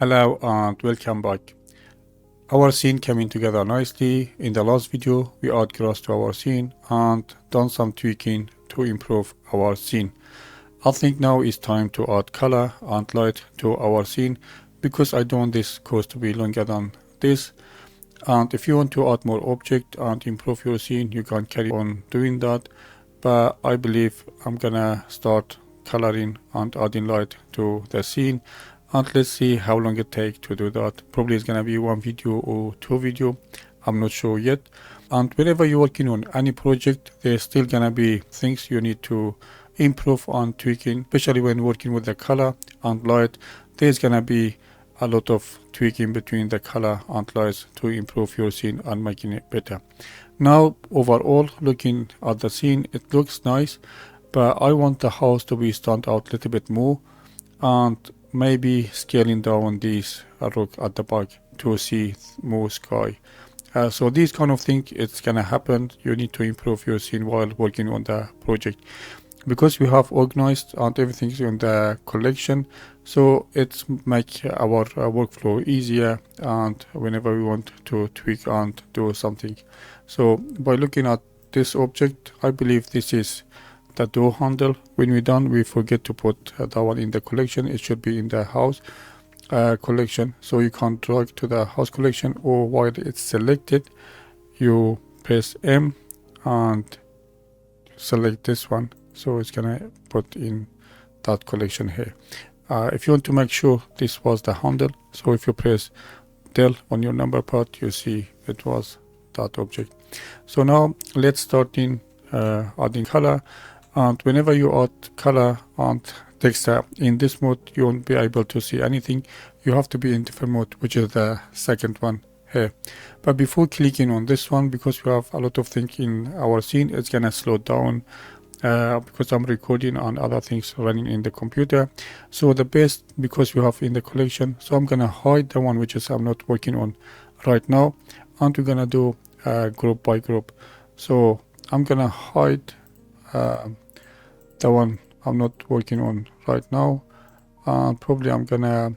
Hello and welcome back. Our scene coming together nicely. In the last video we add grass to our scene and done some tweaking to improve our scene. I think now is time to add color and light to our scene because I don't want this course to be longer than this. And if you want to add more object and improve your scene, you can carry on doing that. But I believe I'm gonna start coloring and adding light to the scene, and let's see how long it takes to do that. Probably it's gonna be one video or two video, I'm not sure yet. And whenever you're working on any project, there's still gonna be things you need to improve and tweaking, especially when working with the color and light. There's gonna be a lot of tweaking between the color and lights to improve your scene and making it better. Now overall, looking at the scene, it looks nice, but I want the house to be stand out a little bit more, and maybe scaling down these rock at the back to see more sky. So these kind of thing, it's gonna happen. You need to improve your scene while working on the project, because we have organized and everything's in the collection, so it's make our workflow easier and whenever we want to tweak and do something. So by looking at this object, I believe this is the door handle. When we're done, we forget to put that one in the collection. It should be in the house collection, so you can drag to the house collection, or while it's selected you press M and select this one, so it's gonna put in that collection here. If you want to make sure this was the handle, so if you press del on your number pad, you see it was that object. So now let's start in adding color. And whenever you add color and texture in this mode, you won't be able to see anything. You have to be in different mode, which is the second one here. But before clicking on this one, because we have a lot of things in our scene, it's gonna slow down because I'm recording and other things running in the computer. So the best, because we have in the collection, so I'm gonna hide the one which is I'm not working on right now, and we're gonna do group by group. So I'm gonna hide the one I'm not working on right now, and probably I'm gonna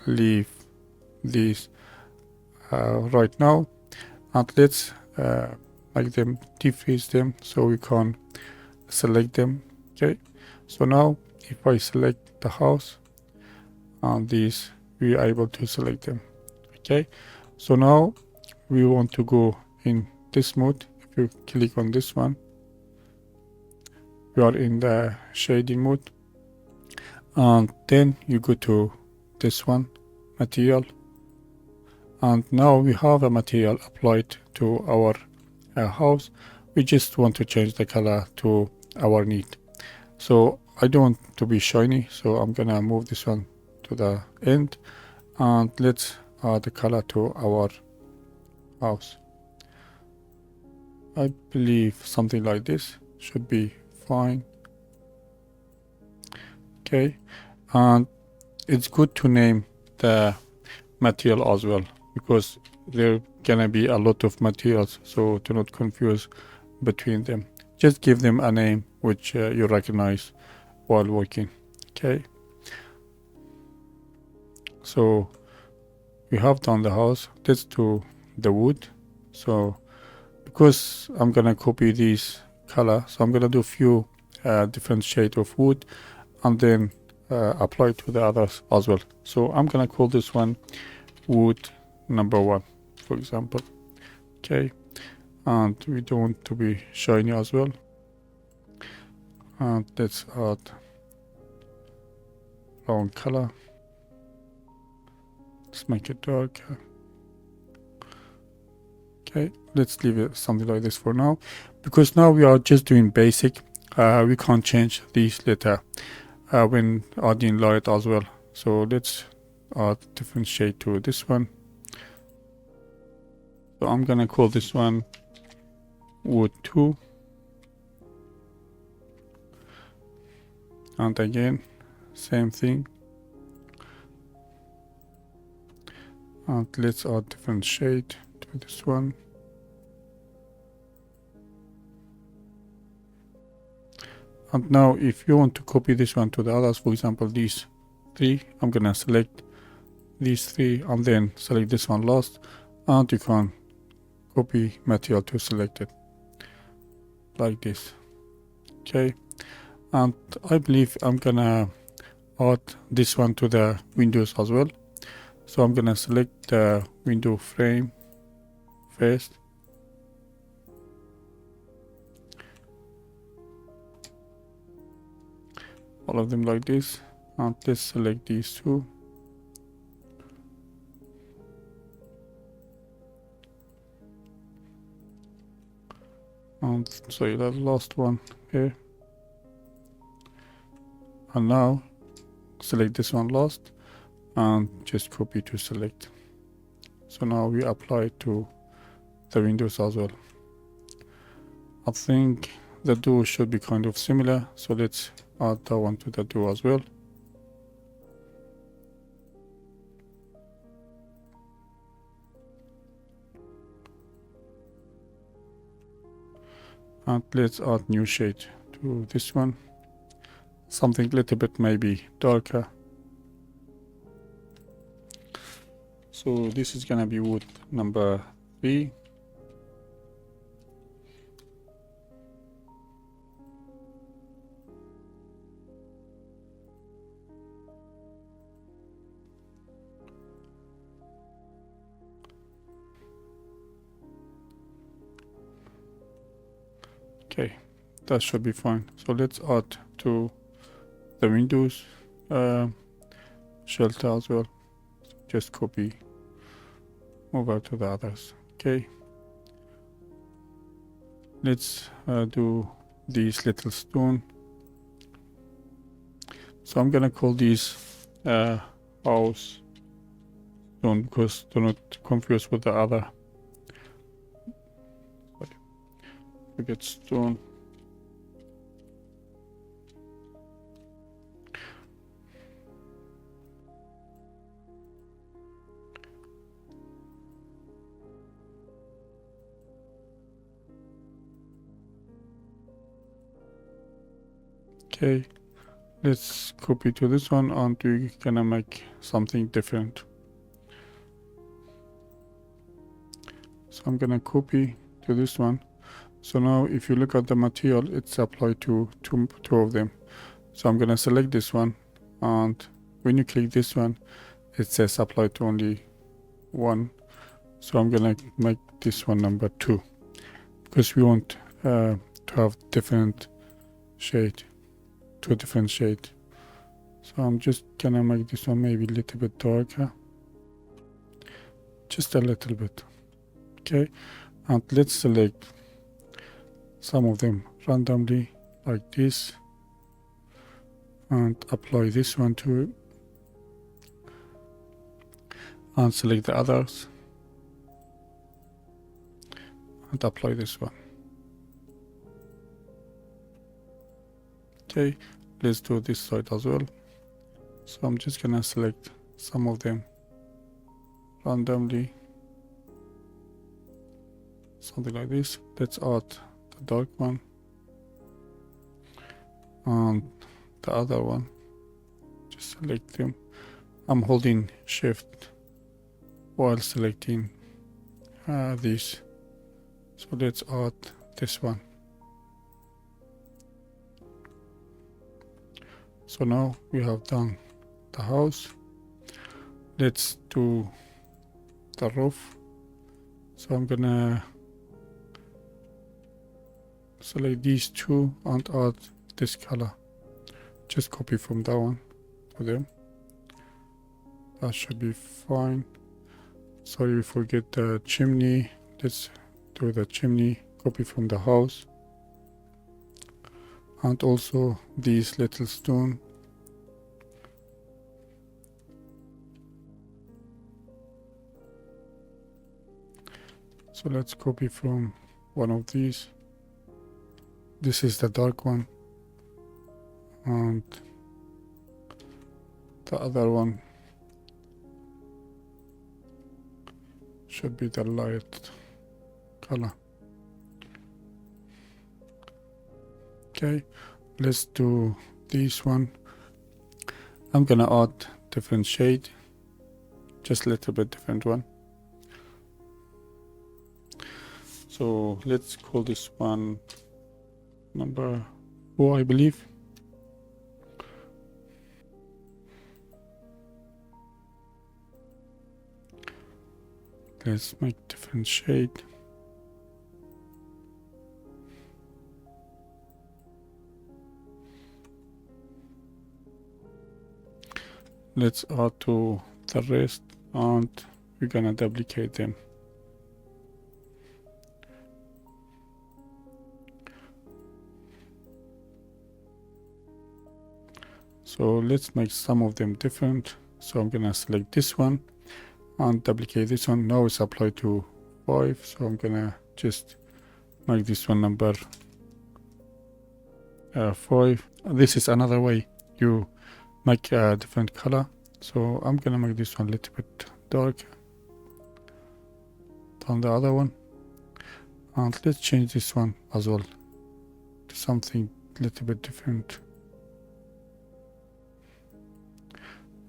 leave these right now, and let's make them defreeze them so we can select them. Okay, so now if I select the house and these, we are able to select them. Okay, so now we want to go in this mode. If you click on this one, we are in the shading mode, and then you go to this one, material, and now we have a material applied to our house. We just want to change the color to our need. So I don't want to be shiny, so I'm gonna move this one to the end, and let's add the color to our house. I believe something like this should be fine. Okay, and it's good to name the material as well, because there gonna be a lot of materials, so to not confuse between them, just give them a name which you recognize while working. Okay, so we have done the house. Let's do the wood. So because I'm gonna copy these color, so I'm gonna do a few different shade of wood and then apply to the others as well. So I'm gonna call this one wood number 1, for example. Okay, and we don't want to be shiny as well, and let's add brown color. Let's make it darker. Okay, let's leave it something like this for now, because now we are just doing basic. We can't change these later when adding light as well. So let's add different shade to this one. So I'm gonna call this one wood 2, and again same thing, and let's add different shade to this one. And now if you want to copy this one to the others, for example these 3, I'm gonna select these three and then select this one last, and you can copy material to select it like this. Okay, and I believe I'm gonna add this one to the windows as well. So I'm gonna select the window frame first, all of them like this, and let's select these two. And sorry, that last one here. And now select this one last and just copy to select. So now we apply it to the windows as well. I think the door should be kind of similar, so let's add that one to the door as well. And let's add new shade to this one, something a little bit maybe darker. So this is gonna be wood number 3. Okay, that should be fine. So let's add to the windows shelter as well. Just copy, move out to the others. Okay, let's do these little stone. So I'm gonna call these house stone because do not confuse with the other. We get stone. Okay, let's copy to this one and we're gonna make something different. So I'm gonna copy to this one. So now if you look at the material, it's applied to two of them. So I'm gonna select this one, and when you click this one, it says apply to only one. So I'm gonna make this one number 2 because we want to have different shade, 2 different shade. So I'm just gonna make this one maybe a little bit darker, just a little bit. Okay, and let's select some of them randomly like this and apply this one to it, and select the others and apply this one. Okay, let's do this side as well. So I'm just gonna select some of them randomly, something like this. Let's add the dark one and the other one. Just select them. I'm holding shift while selecting these. So let's add this one. So now we have done the house. Let's do the roof. So I'm gonna select these two and add this color. Just copy from that one to them. That should be fine. Sorry, we forget the chimney. Let's do the chimney. Copy from the house. And also these little stone. So let's copy from one of these. This is the dark one, and the other one should be the light color. Okay, let's do this one. I'm gonna add different shade. just a little bit different one. So let's call this one number 4, I believe. Let's make different shade. Let's add to the rest and we're gonna duplicate them. So let's make some of them different. So I'm gonna select this one and duplicate this one. Now it's applied to 5, so I'm gonna just make this one number 5. This is another way you make a different color. So I'm gonna make this one a little bit darker than the other one, and let's change this one as well to something a little bit different.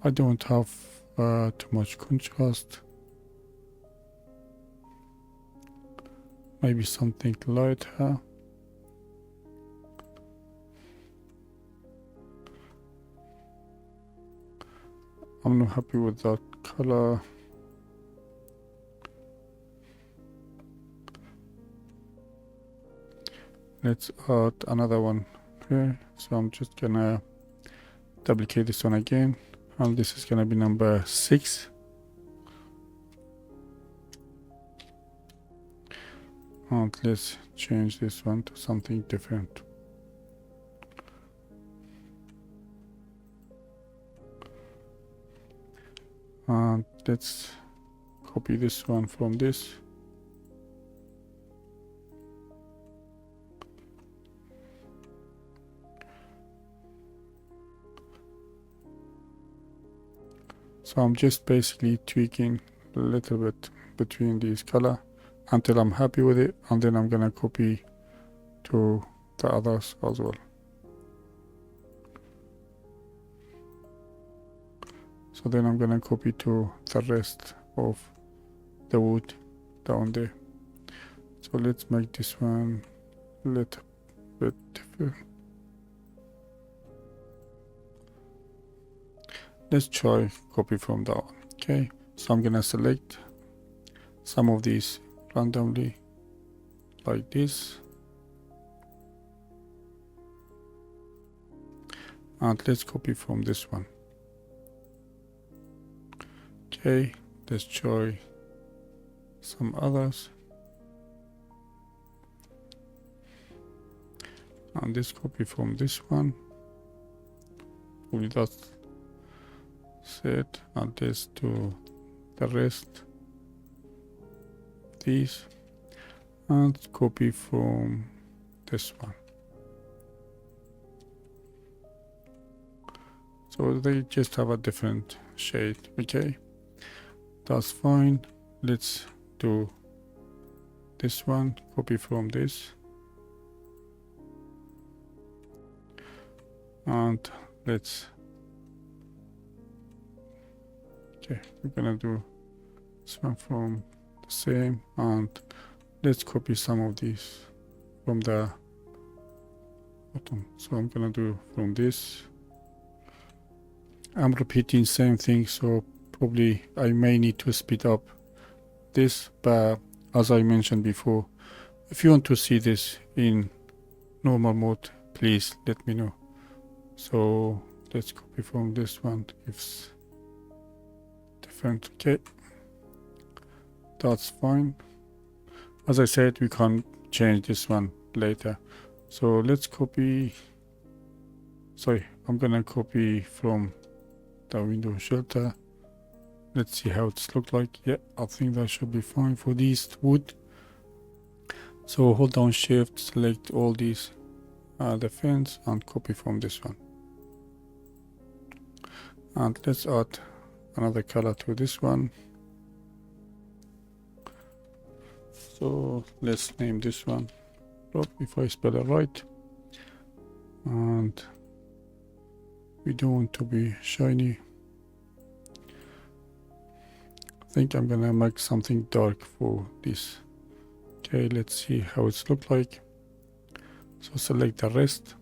I don't have too much contrast. Maybe something lighter. I'm not happy with that color. Let's add another one here. So I'm just gonna duplicate this one again, and this is gonna be number 6. And let's change this one to something different. And let's copy this one from this. So I'm just basically tweaking a little bit between these color until I'm happy with it, and then I'm gonna copy to the others as well. So then I'm gonna copy to the rest of the wood down there. So let's make this one a little bit different. Let's try copy from that one. Okay, so I'm gonna select some of these randomly like this, and let's copy from this one. Okay, let's try some others, and let's copy from this one. Probably that's it, and let's do the rest of these, and copy from this one. So they just have a different shade. Okay, that's fine. Let's do this one, copy from this, and let's, okay, we're gonna do this one from the same, and let's copy some of these from the bottom. So I'm gonna do from this. I'm repeating same thing, so probably I may need to speed up this, but as I mentioned before, if you want to see this in normal mode, please let me know. So let's copy from this one, gives different. Okay, that's fine. As I said, we can change this one later. So let's copy, sorry, I'm gonna copy from the window shelter. Let's see how it's looked like. Yeah, I think that should be fine for these wood. So hold down shift, select all these the fence, and copy from this one. And let's add another color to this one. So let's name this one drop, if I spell it right. And we don't want to be shiny. think I'm gonna make something dark for this. Okay, let's see how it's look like. So select the rest.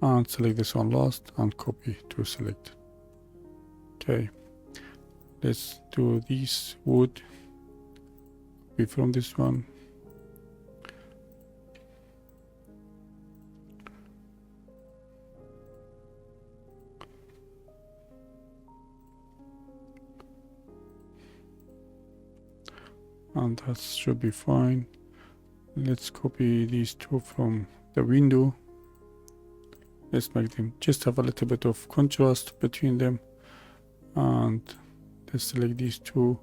And select this one last and copy to select. Okay, let's do this wood. Copy from this one. And that should be fine. Let's copy these two from the window. Let's make them just have a little bit of contrast between them, and let's select these two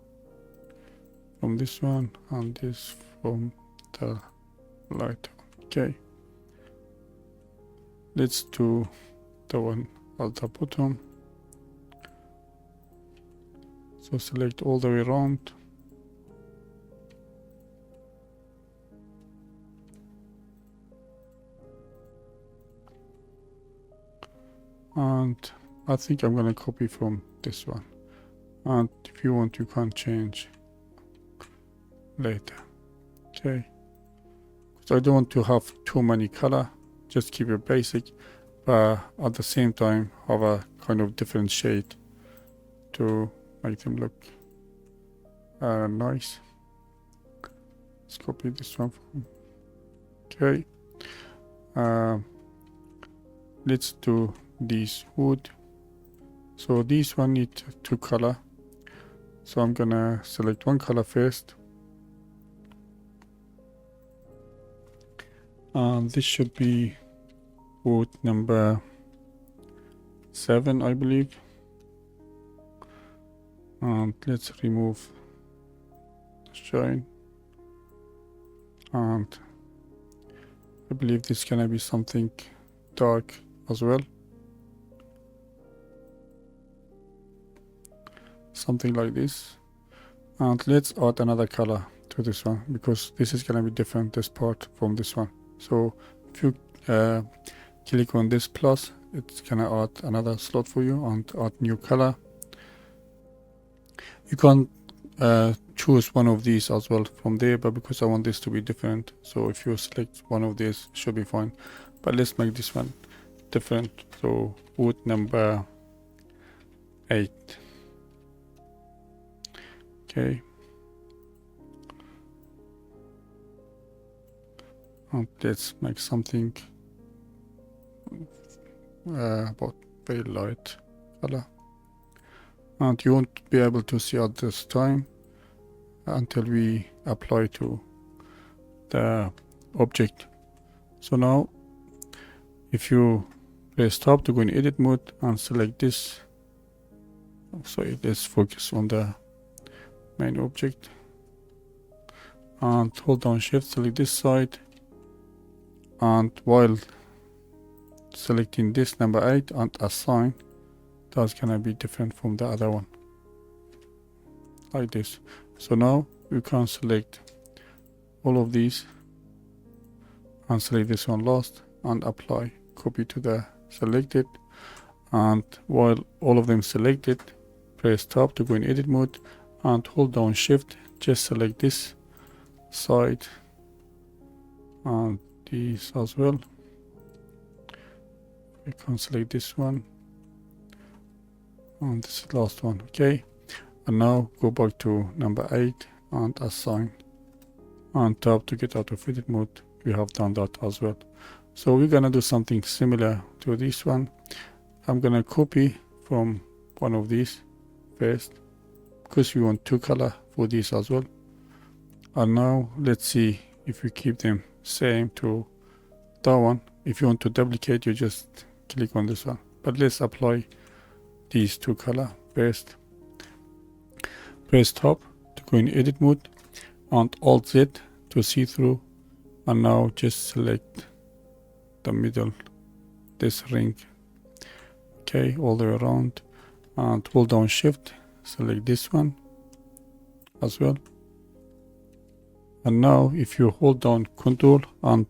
from this one and this from the light. Okay, let's do the one at the bottom. So select all the way around. And I think I'm gonna copy from this one, and if you want you can change later. Okay, so I don't want to have too many color, just keep it basic, but at the same time have a kind of different shade to make them look nice. Let's copy this one from. Okay, let's do this wood. So this one needs two color, so I'm gonna select one color first, and this should be wood number 7, I believe. And let's remove shine, and I believe this is gonna be something dark as well, something like this. And let's add another color to this one, because this is gonna be different, this part from this one. So if you click on this plus, it's gonna add another slot for you and add new color. You can choose one of these as well from there, but because I want this to be different, so if you select one of these, should be fine. But let's make this one different. So wood number 8. Okay, and let's make something about very light color, and you won't be able to see at this time until we apply to the object. So now if you press tab to go in edit mode and select this, so let's focus on the main object, and hold down shift, select this side, and while selecting this number 8 and assign, that's gonna be different from the other one, like this. So now we can select all of these and select this one last and apply, copy to the selected, and while all of them selected, press tab to go in edit mode and hold down shift, just select this side and these as well. We can select this one and this last one. Okay, and now go back to number 8 and assign and tab to get out of edit mode. We have done that as well. So we're gonna do something similar to this one. I'm gonna copy from one of these first, because we want two color for this as well. And now let's see if we keep them same to that one. If you want to duplicate, you just click on this one, but let's apply these two color first. Press tab to go in edit mode and alt Z to see through, and now just select the middle, this ring. Okay, all the way around, and hold down shift, select this one as well. And now if you hold down Ctrl and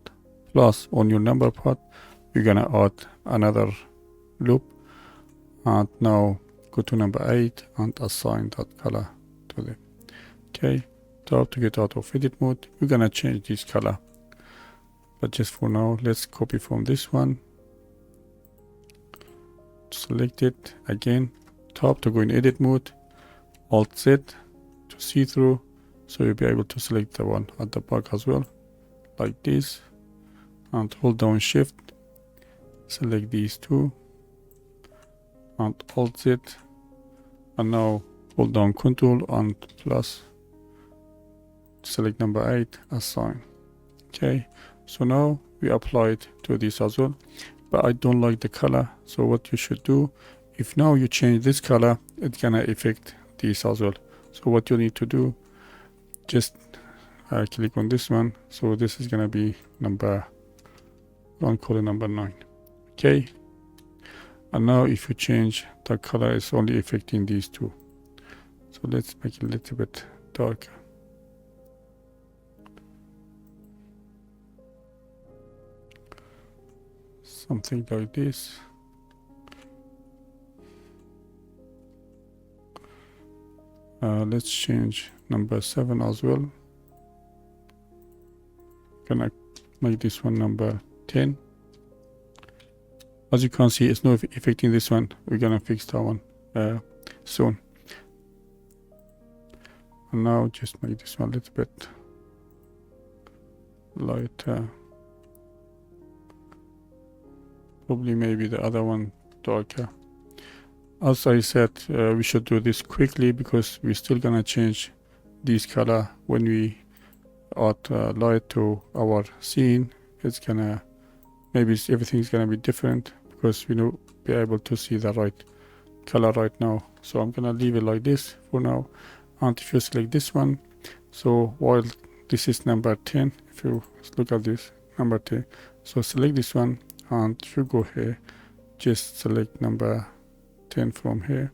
plus on your number pad, we're gonna add another loop, and now go to number 8 and assign that color to them. Okay, so to get out of edit mode, we're gonna change this color, but just for now let's copy from this one, select it again, top to go in edit mode, Alt Z to see through, so you'll be able to select the one at the back as well, like this, and hold down shift, select these two, and Alt Z, and now hold down Control and plus, select number 8, assign. Okay, so now we apply it to this as well, but I don't like the color, so what you should do, if now you change this color, it's gonna affect this as well. So what you need to do, just click on this one, so this is gonna be number, I'll call it number 9. Okay, and now if you change the color, it's only affecting these two, so let's make it a little bit darker. Something like this. Let's change number 7 as well. Gonna make this one number 10. As you can see, it's not affecting this one. We're gonna fix that one soon. And now just make this one a little bit lighter. Probably maybe the other one darker. As I said, we should do this quickly because we're still gonna change this color when we add light to our scene. It's gonna, maybe everything's gonna be different because we know be able to see the right color right now. So I'm gonna leave it like this for now. And if you select this one, so while this is number 10, if you look at this number 10, so select this one, and if you go here, just select number 10 from here,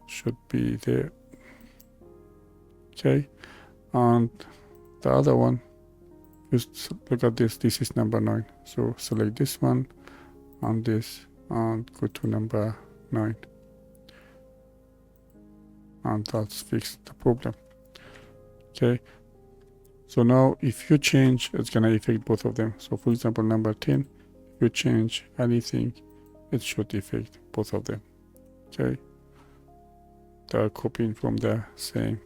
should be there. Okay, and the other one, just look at this, this is number 9, so select this one and this, and go to number 9, and that's fixed the problem. Okay, so now if you change, it's gonna affect both of them. So for example, number 10, if you change anything, it should affect both of them. Okay, they're copying from the same.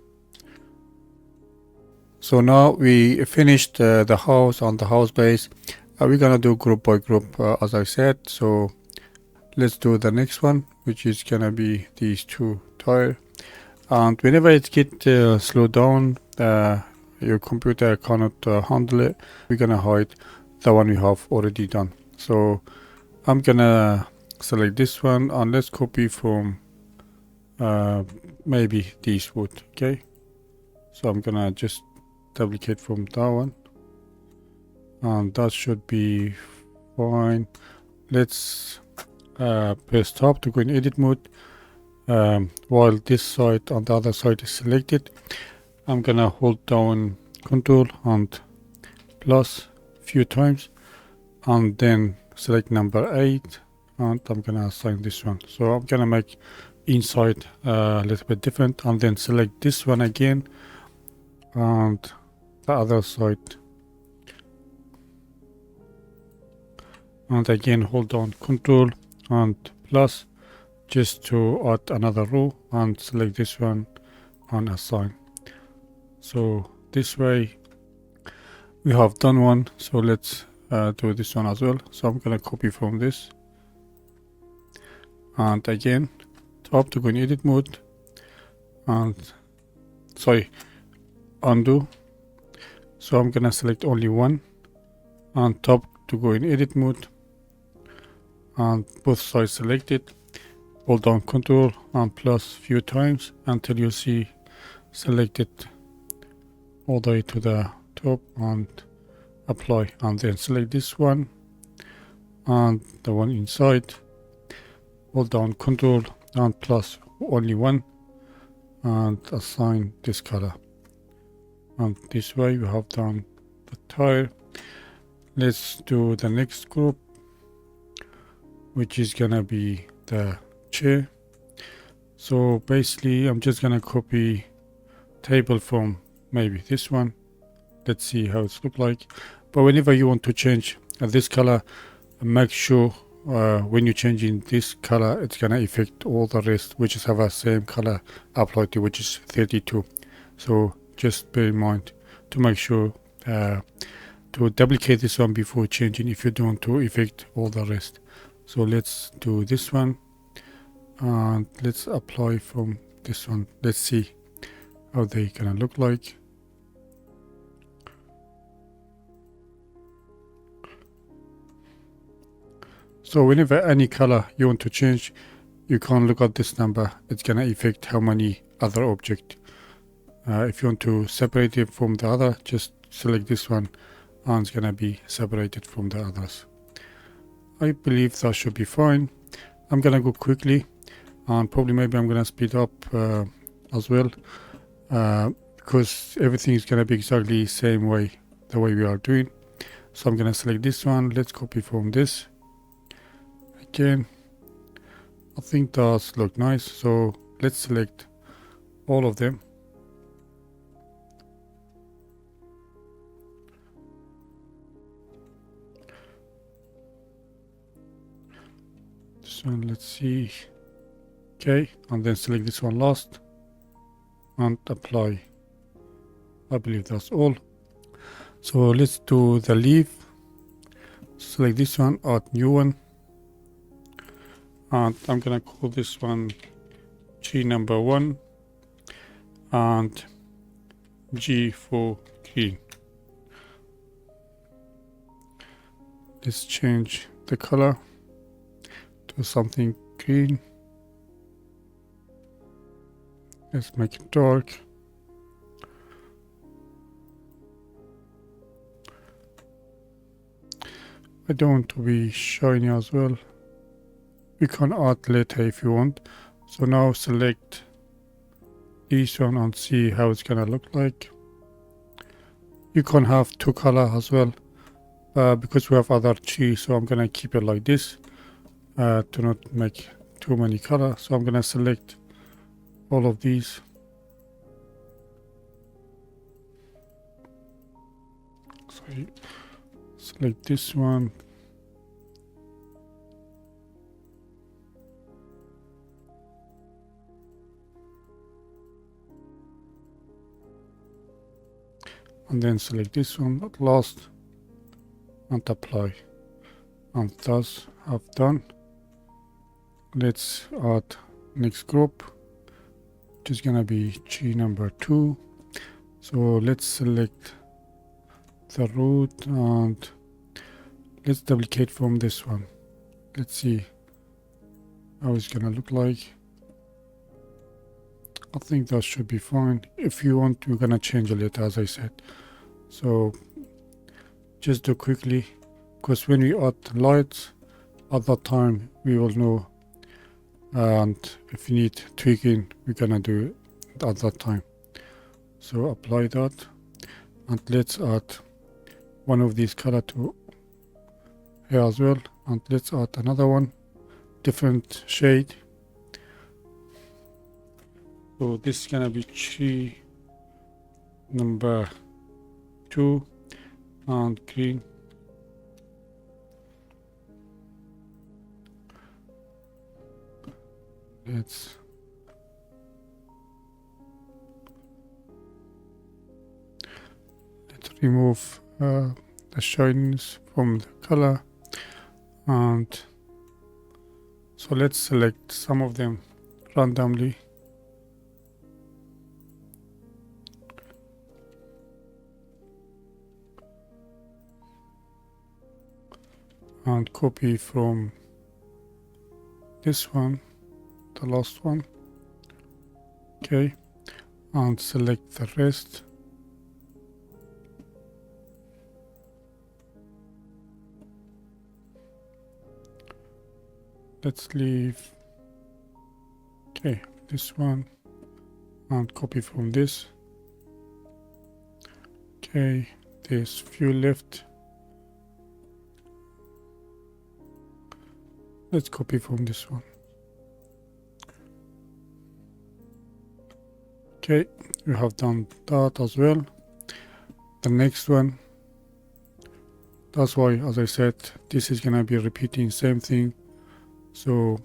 So now we finished the house on the house base. We're gonna do group by group as I said. So let's do the next one, which is gonna be these two tire. And whenever it gets slowed down, your computer cannot handle it, we're gonna hide the one we have already done. So I'm gonna select this one and let's copy from maybe this wood. Okay, so I'm gonna just duplicate from that one, and that should be fine. Let's press tab to go in edit mode. While this side and the other side is selected, I'm gonna hold down Control and plus few times, and then select number 8, and I'm gonna assign this one. So I'm gonna make inside a little bit different, and then select this one again and the other side, and again hold down Control and plus just to add another row, and select this one and assign. So this way we have done one. So let's do this one as well. So I'm gonna copy from this, and again tab to go in edit mode, and undo. So I'm gonna select only one, and tab to go in edit mode, and both sides selected, hold down Control and plus few times until you see selected all the way to the top, and apply, and then select this one and the one inside, hold down Control and plus only one, and assign this color. And this way we have done the tire. Let's do the next group. which is gonna be the chair. So basically I'm just gonna copy table from maybe this one. Let's see how it's look like. But whenever you want to change this color, make sure when you're changing this color, it's gonna affect all the rest which is have a same color applied to, which is 32. So just bear in mind to make sure to duplicate this one before changing if you don't want to affect all the rest. So let's do this one and let's apply from this one. Let's see how they gonna look like. So whenever any color you want to change, you can't look at this number. It's gonna affect how many other object. If you want to separate it from the other, just select this one and it's gonna be separated from the others. I believe that should be fine. I'm gonna go quickly and probably maybe I'm gonna speed up as well because everything is gonna be exactly same way, the way we are doing. So I'm gonna select this one. Let's copy from this. Again, I think does look nice, so let's select all of them. So let's see. Okay, and then select this one last and apply. I believe that's all. So let's do the leaf. Select this one, add new one, and I'm gonna call this one G number 1 and G for green. Let's change the color to something green. Let's make it dark. I don't want to be shiny as well. We can add later if you want. So now select this one and see how it's gonna look like. You can have two color as well, because we have other cheese, so I'm gonna keep it like this to not make too many color. So I'm gonna select all of these. So select this one. And then select this one at last and apply. And thus have done. Let's add next group, which is gonna be G number 2. So let's select the root and let's duplicate from this one. Let's see how it's gonna look like. I think that should be fine. If you want, we're gonna change a little, as I said. So just do quickly, because when we add lights at that time we will know, and if you need tweaking we're gonna do it at that time. So apply that and let's add one of these color to here as well, and let's add another one, different shade. So this is gonna be G number 2 and green. Let's remove the shininess from the color, and so let's select some of them randomly. And copy from this one, the last one. Okay, and select the rest. Let's leave, okay, this one and copy from this. Okay, there's few left. let's copy from this one. Okay, we have done that as well. The next one, that's why, as I said, this is gonna be repeating same thing, so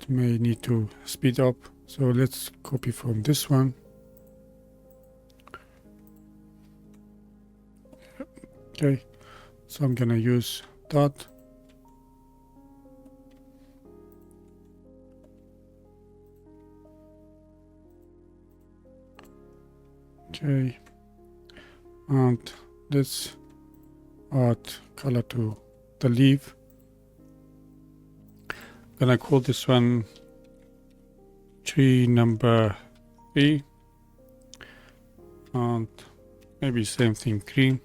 it may need to speed up. So let's copy from this one. Okay, so I'm gonna use that. Okay, and let's add color to the leaf. Gonna call this one tree number 3, and maybe same thing, green.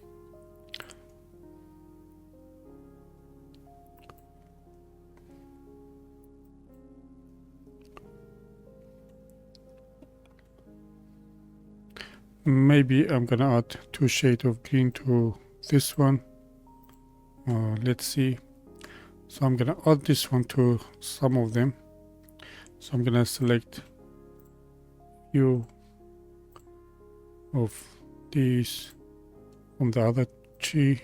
Maybe I'm gonna add 2 shades of green to this one. Let's see. So I'm gonna add this one to some of them. So I'm gonna select few of these from the other tree,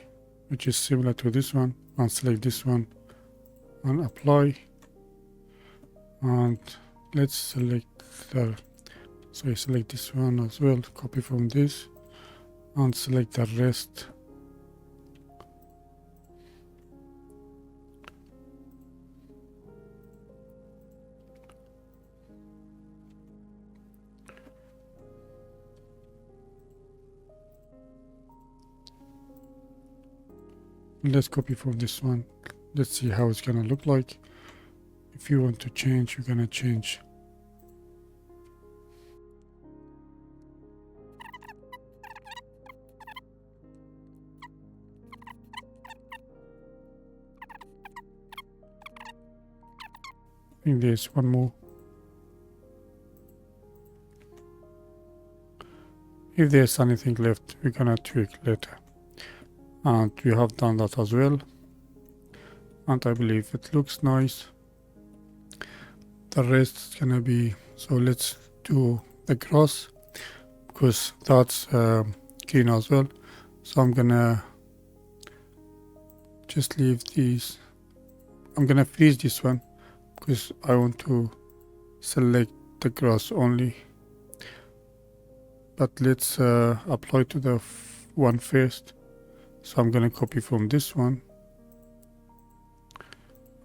which is similar to this one, and select this one and apply. And let's select the, so I select this one as well, copy from this and select the rest. Let's copy from this one. Let's see how it's gonna look like. If you want to change, you're gonna change. I think there's one more. If there's anything left, we're gonna tweak later. And we have done that as well. And I believe it looks nice. The rest is gonna be, so let's do the grass, because that's green as well. So I'm gonna just leave these. I'm gonna freeze this one because I want to select the grass only. But let's apply to the one first. So I'm gonna copy from this one,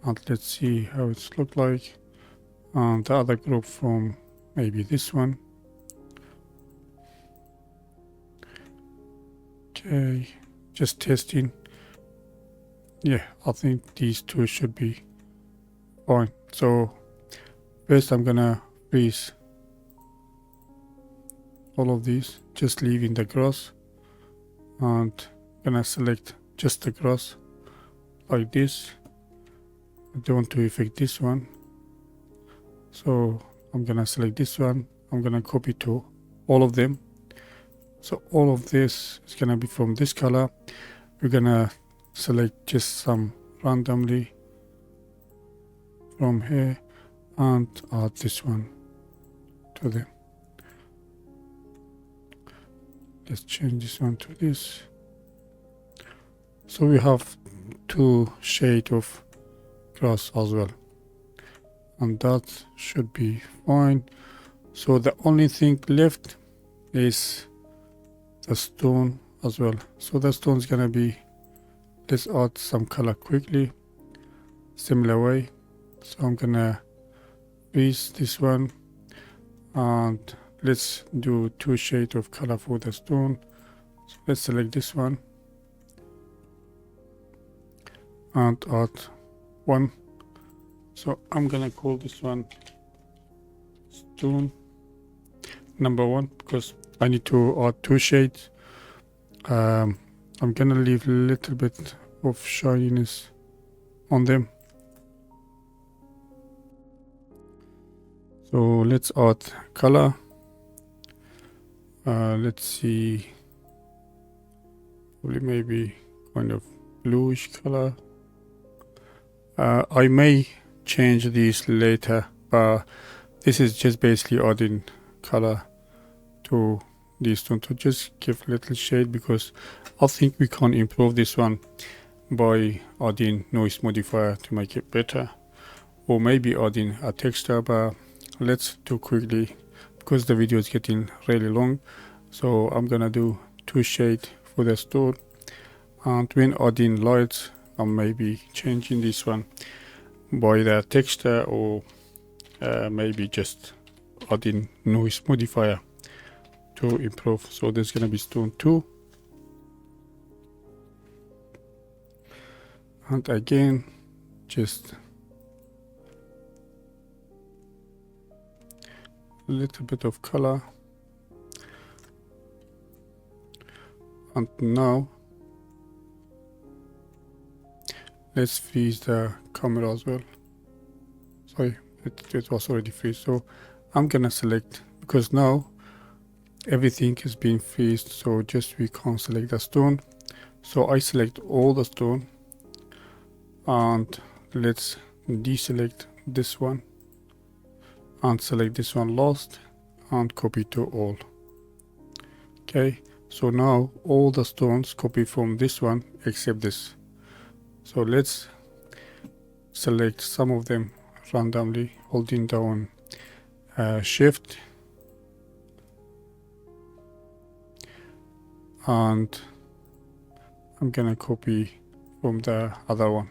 and let's see how it's look like. And the other group from maybe this one. Okay, just testing. Yeah, I think these two should be fine. So first I'm gonna freeze all of these, just leaving the grass, and gonna select just the grass like this. I don't want to affect this one, so I'm gonna select this one. I'm gonna copy to all of them. So all of this is gonna be from this color. We're gonna select just some randomly from here and add this one to them. Let's change this one to this. So we have 2 shades of grass as well, and that should be fine. So the only thing left is the stone as well. So the stone is gonna be, let's add some color quickly, similar way. So I'm gonna freeze this one, and let's do 2 shades of color for the stone. So let's select this one and add 1. So I'm gonna call this one stone number 1 because I need to add 2 shades. I'm gonna leave a little bit of shininess on them. So let's add color. Let's see, probably maybe kind of bluish color. I may change these later, but this is just basically adding color to these stone to just give a little shade, because I think we can improve this one by adding noise modifier to make it better, or maybe adding a texture. But let's do quickly because the video is getting really long. So I'm gonna do 2 shades for the stone, and when adding lights I'm maybe changing this one by the texture, or maybe just adding noise modifier to improve. So there's gonna be stone 2, and again just a little bit of color. And now let's freeze the camera as well. Sorry, it was already freeze. So I'm gonna select, because now everything is being freezed, so just we can't select the stone. So I select all the stone, and let's deselect this one and select this one last and copy to all. Okay, so now all the stones copy from this one except this. So let's select some of them randomly, holding down shift, and I'm gonna copy from the other one.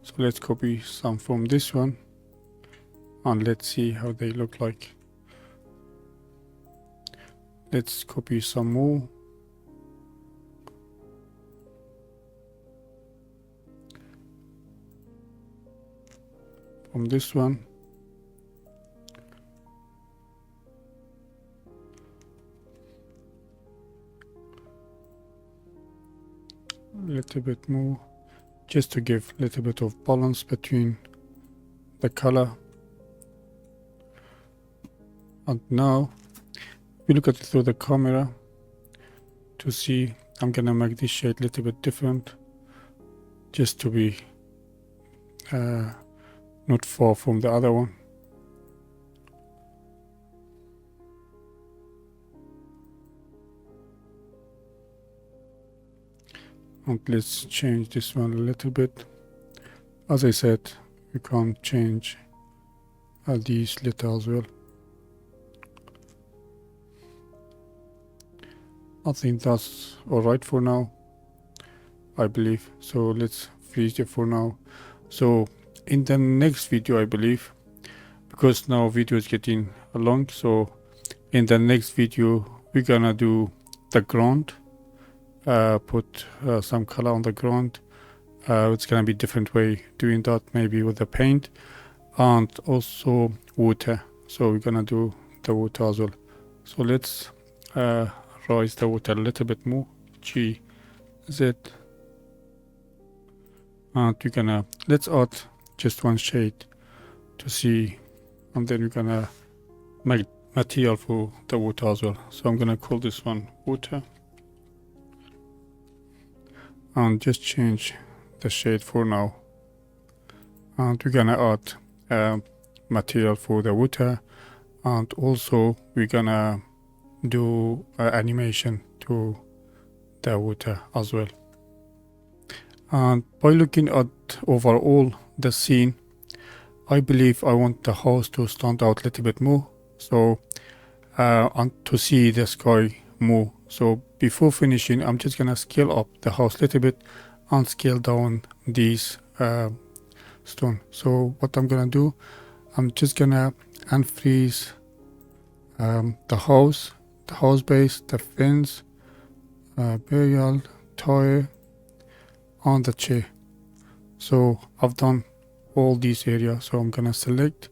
So let's copy some from this one, and let's see how they look like. Let's copy some more. From this one. A little bit more, just to give a little bit of balance between the color. And now we look at it through the camera to see. I'm gonna make this shade a little bit different, just to be not far from the other one. And let's change this one a little bit. As I said, we can change these letters as well. I think that's alright for now, I believe. So let's freeze it for now. So in the next video, I believe, because now video is getting long, so in the next video we're gonna do the ground, put some color on the ground. It's gonna be different way doing that, maybe with the paint, and also water. So we're gonna do the water as well. So let's raise the water a little bit more, G, Z, and we're gonna, let's add just 1 shade to see, and then we're gonna make material for the water as well. So I'm gonna call this one water, and just change the shade for now, and we're gonna add material for the water, and also we're gonna do animation to the water as well. And by looking at overall the scene, I believe I want the house to stand out a little bit more, so and to see the sky more. So before finishing, I'm just gonna scale up the house a little bit and scale down these stone. So what I'm gonna do, I'm just gonna unfreeze the house base, the fence, burial, tire, on the chair. So I've done all these areas, so I'm gonna select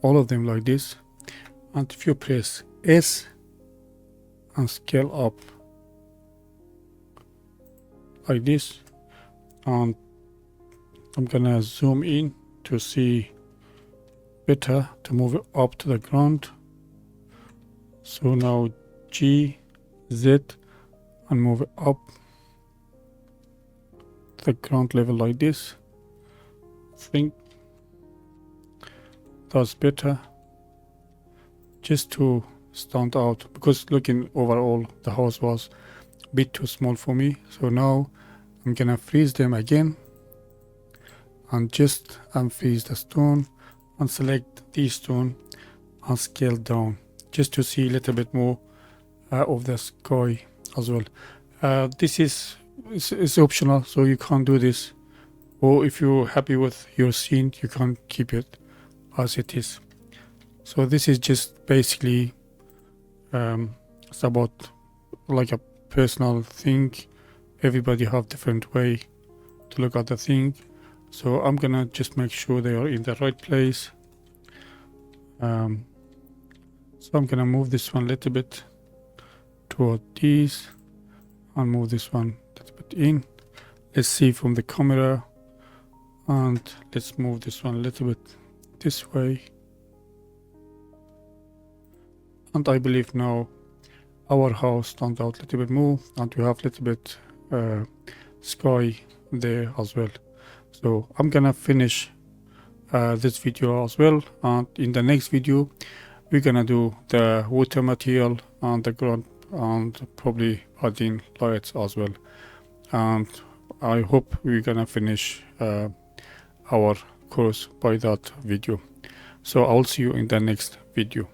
all of them like this, and if you press S and scale up like this, and I'm gonna zoom in to see better to move it up to the ground. So now G, Z, and move it up to the ground level like this. I think that's better, just to stand out, because looking overall the house was a bit too small for me. So now I'm gonna freeze them again and just unfreeze the stone and select this stone and scale down, just to see a little bit more of the sky as well. This is it's optional, so you can't do this, or if you're happy with your scene you can keep it as it is. So this is just basically it's about like a personal thing. Everybody have different way to look at the thing, so I'm gonna just make sure they are in the right place. So I'm gonna move this one a little bit toward these and move this one a little bit in. Let's see from the camera, and let's move this one a little bit this way. And I believe now our house stands out a little bit more, and we have a little bit sky there as well. So I'm gonna finish this video as well, and in the next video we're gonna do the water material and the ground, and probably adding lights as well. And I hope we're gonna finish our course by that video. So I'll see you in the next video.